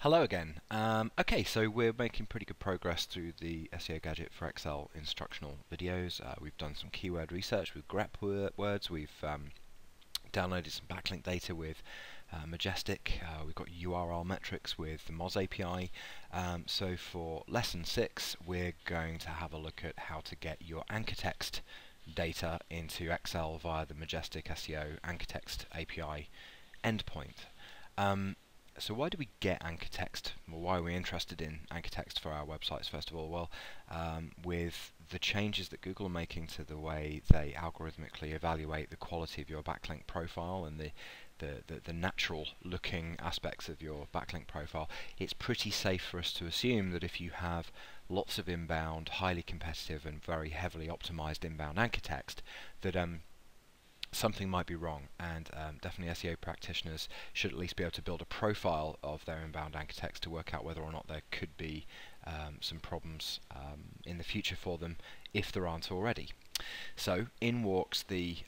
Hello again. Okay, so we're making pretty good progress through the SEO Gadget for Excel instructional videos. We've done some keyword research with grep words. We've downloaded some backlink data with Majestic. We've got URL metrics with the Moz API. So for lesson 6, we're going to have a look at how to get your anchor text data into Excel via the MajesticSEO anchor text API endpoint. So why do we get anchor text? Well, why are we interested in anchor text for our websites, first of all? Well, with the changes that Google are making to the way they algorithmically evaluate the quality of your backlink profile and the natural looking aspects of your backlink profile, it's pretty safe for us to assume that if you have lots of inbound, highly competitive and very heavily optimized inbound anchor text, that something might be wrong, and definitely SEO practitioners should at least be able to build a profile of their inbound anchor text to work out whether or not there could be some problems in the future for them if there aren't already. So in walks the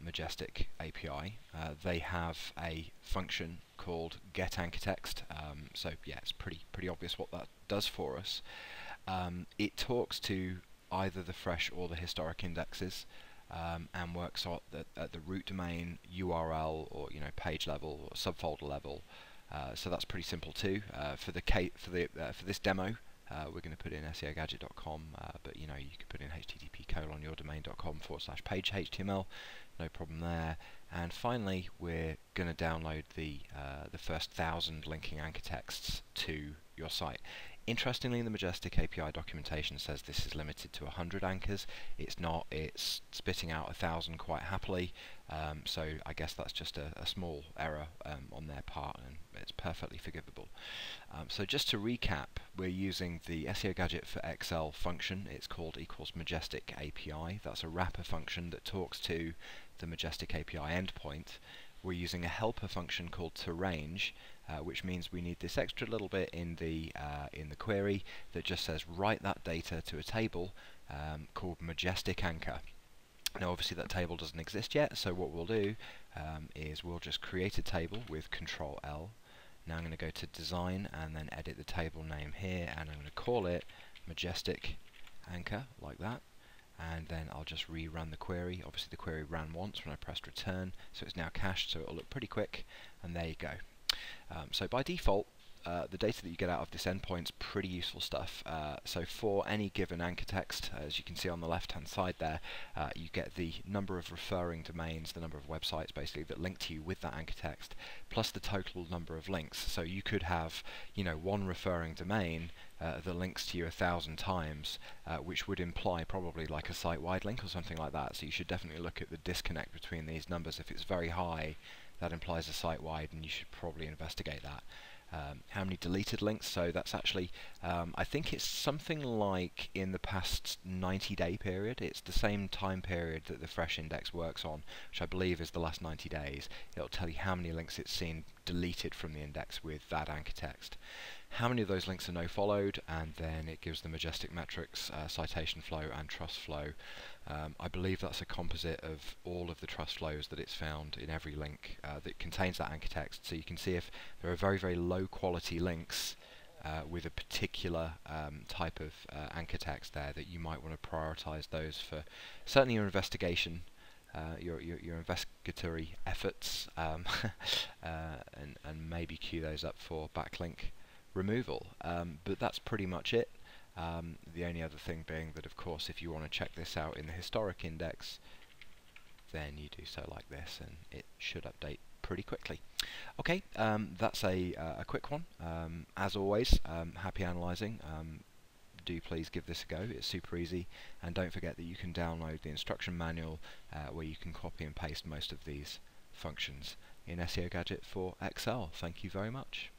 Majestic API. They have a function called get anchor text. So yeah, it's pretty obvious what that does for us. It talks to either the fresh or the historic indexes. And works at the root domain, URL, or page level or subfolder level. So that's pretty simple too. For this demo, we're going to put in SEOgadget.com, but you could put in http://yourdomain.com/page HTML, no problem there. And finally, we're going to download the first 1,000 linking anchor texts to your site. Interestingly, the Majestic API documentation says this is limited to 100 anchors. It's not. It's spitting out 1,000 quite happily. So I guess that's just a small error on their part, and it's perfectly forgivable. So just to recap, we're using the SEO Gadget for Excel function. It's called =Majestic API. That's a wrapper function that talks to the Majestic API endpoint. We're using a helper function called toRange, which means we need this extra little bit in the query that just says write that data to a table called Majestic Anchor. Now obviously that table doesn't exist yet, so what we'll do is we'll just create a table with Control L. Now I'm going to go to Design and then edit the table name here, and I'm going to call it Majestic Anchor, like that. And then I'll just rerun the query. Obviously the query ran once when I pressed return, so it's now cached, so it'll look pretty quick, and there you go. So by default, the data that you get out of this endpoint's pretty useful stuff. So for any given anchor text, as you can see on the left hand side there, you get the number of referring domains, the number of websites basically that link to you with that anchor text, plus the total number of links. So you could have one referring domain that links to you 1,000 times, which would imply probably like a site-wide link or something like that. So you should definitely look at the disconnect between these numbers. If it's very high, that implies a site-wide, and you should probably investigate that. How many deleted links? So that's actually, I think it's something like in the past 90-day period. It's the same time period that the fresh index works on, which I believe is the last 90 days. It'll tell you how many links it's seen deleted from the index with that anchor text. How many of those links are no-followed, and then it gives the Majestic metrics, citation flow and trust flow. I believe that's a composite of all of the trust flows that it's found in every link that contains that anchor text. So you can see if there are very, very low quality links with a particular type of anchor text there, that you might want to prioritize those for certainly your investigation, your investigatory efforts, and maybe queue those up for backlink removal. But that's pretty much it. The only other thing being that, of course, if you want to check this out in the historic index, then you do so like this, and it should update pretty quickly. Okay, that's a quick one. As always, happy analyzing. Do please give this a go. It's super easy, and don't forget that you can download the instruction manual where you can copy and paste most of these functions in SEO Gadget for Excel. Thank you very much.